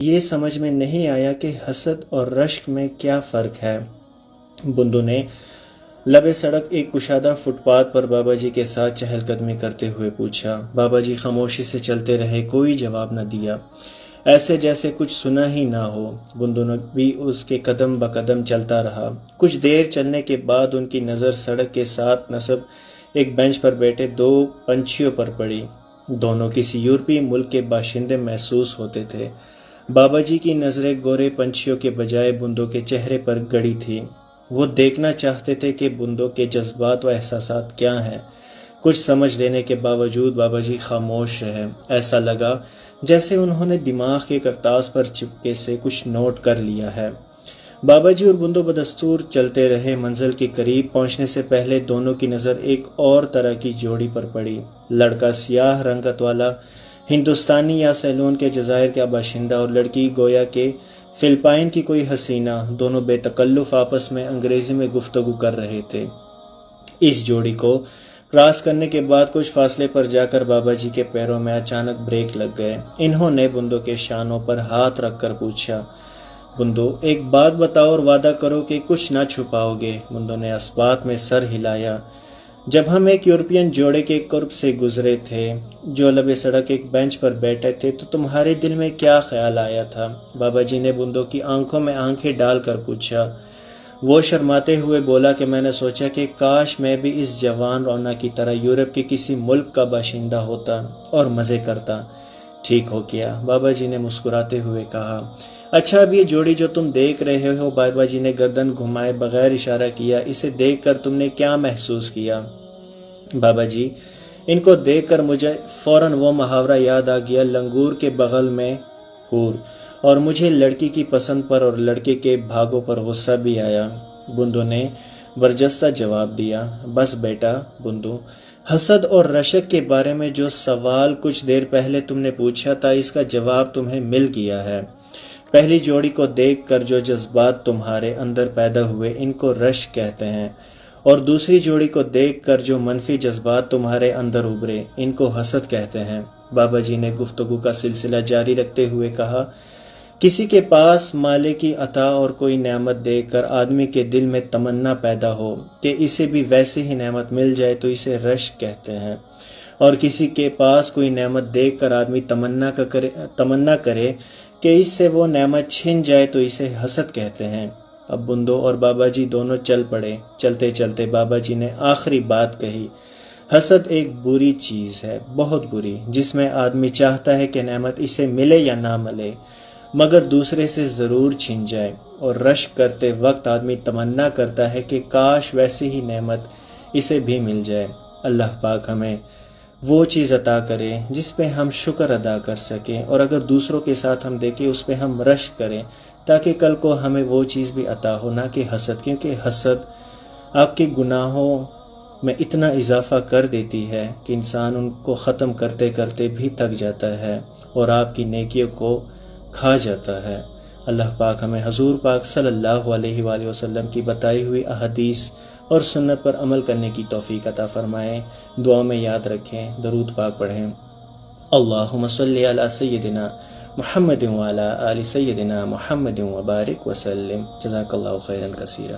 یہ سمجھ میں نہیں آیا کہ حسد اور رشک میں کیا فرق ہے۔ بندو نے لبے سڑک ایک کشادہ فٹ پاتھ پر بابا جی کے ساتھ چہل قدمی کرتے ہوئے پوچھا۔ بابا جی خاموشی سے چلتے رہے، کوئی جواب نہ دیا، ایسے جیسے کچھ سنا ہی نہ ہو۔ بندو نے بھی اس کے قدم بقدم چلتا رہا۔ کچھ دیر چلنے کے بعد ان کی نظر سڑک کے ساتھ نصب ایک بینچ پر بیٹھے دو پنچھیوں پر پڑی۔ دونوں کسی یورپی ملک کے باشندے محسوس ہوتے تھے۔ بابا جی کی نظریں گورے پنچھیوں کے بجائے بندو کے چہرے پر گڑی تھی۔ وہ دیکھنا چاہتے تھے کہ بندو کے جذبات و احساسات کیا ہیں۔ کچھ سمجھ لینے کے باوجود بابا جی خاموش رہے۔ ایسا لگا جیسے انہوں نے دماغ کے کرتاس پر چپکے سے کچھ نوٹ کر لیا ہے۔ بابا جی اور بندو بدستور چلتے رہے۔ منزل کے قریب پہنچنے سے پہلے دونوں کی نظر ایک اور طرح کی جوڑی پر پڑی۔ لڑکا سیاہ رنگت والا ہندوستانی یا سیلون کے جزائر کا باشندہ اور لڑکی گویا کہ فلپائن کی کوئی حسینہ، دونوں بے تکلف آپس میں انگریزی میں گفتگو کر رہے تھے۔ اس جوڑی کو کراس کرنے کے بعد کچھ فاصلے پر جا کر بابا جی کے پیروں میں اچانک بریک لگ گئے۔ انہوں نے بندو کے شانوں پر ہاتھ رکھ کر پوچھا، بندو ایک بات بتاؤ اور وعدہ کرو کہ کچھ نہ چھپاؤ گے۔ بندو نے اسبات میں سر ہلایا۔ جب ہم ایک یورپین جوڑے کے قرب سے گزرے تھے جو لبے سڑک ایک بینچ پر بیٹھے تھے تو تمہارے دل میں کیا خیال آیا تھا؟ بابا جی نے بندو کی آنکھوں میں آنکھیں ڈال کر پوچھا۔ وہ شرماتے ہوئے بولا کہ میں نے سوچا کہ کاش میں بھی اس جوان رونا کی طرح یورپ کے کسی ملک کا باشندہ ہوتا اور مزے کرتا۔ ٹھیک ہو کیا، بابا جی نے مسکراتے ہوئے کہا۔ اچھا اب یہ جوڑی جو تم دیکھ رہے ہو، بابا جی نے گردن گھمائے بغیر اشارہ کیا، اسے دیکھ کر تم نے کیا محسوس کیا؟ بابا جی ان کو دیکھ کر مجھے فوراً وہ محاورہ یاد آ گیا، لنگور کے بغل میں کور، اور مجھے لڑکی کی پسند پر اور لڑکے کے بھاگوں پر غصہ بھی آیا۔ بندو نے برجستہ جواب دیا۔ بس بیٹا بندو، حسد اور رشک کے بارے میں جو سوال کچھ دیر پہلے تم نے پوچھا تھا اس کا جواب تمہیں مل گیا ہے۔ پہلی جوڑی کو دیکھ کر جو جذبات تمہارے اندر پیدا ہوئے ان کو رشک کہتے ہیں، اور دوسری جوڑی کو دیکھ کر جو منفی جذبات تمہارے اندر ابھرے ان کو حسد کہتے ہیں۔ بابا جی نے گفتگو کا سلسلہ جاری رکھتے ہوئے کہا، کسی کے پاس مالے کی عطا اور کوئی نعمت دیکھ کر آدمی کے دل میں تمنا پیدا ہو کہ اسے بھی ویسی ہی نعمت مل جائے تو اسے رشک کہتے ہیں، اور کسی کے پاس کوئی نعمت دیکھ کر آدمی تمنا کرے کہ اس سے وہ نعمت چھن جائے تو اسے حسد کہتے ہیں۔ اب بندو اور بابا جی دونوں چل پڑے۔ چلتے چلتے بابا جی نے آخری بات کہی، حسد ایک بری چیز ہے، بہت بری، جس میں آدمی چاہتا ہے کہ نعمت اسے ملے یا نہ ملے مگر دوسرے سے ضرور چھن جائے، اور رشک کرتے وقت آدمی تمنا کرتا ہے کہ کاش ویسی ہی نعمت اسے بھی مل جائے۔ اللہ پاک ہمیں وہ چیز عطا کرے جس پہ ہم شکر ادا کر سکیں، اور اگر دوسروں کے ساتھ ہم دیکھیں اس پہ ہم رشک کریں تاکہ کل کو ہمیں وہ چیز بھی عطا ہو، نہ کہ حسد، کیونکہ حسد آپ کے گناہوں میں اتنا اضافہ کر دیتی ہے کہ انسان ان کو ختم کرتے کرتے بھی تھک جاتا ہے اور آپ کی نیکیوں کو کھا جاتا ہے۔ اللہ پاک ہمیں حضور پاک صلی اللہ علیہ وآلہ وسلم کی بتائی ہوئی احادیث اور سنت پر عمل کرنے کی توفیق عطا فرمائیں۔ دعا میں یاد رکھیں، درود پاک پڑھیں۔ اللہم صلی علی سیدنا محمد وعلی آل سیدنا محمد وبارک وسلم۔ جزاک اللہ خیرا کثیرا۔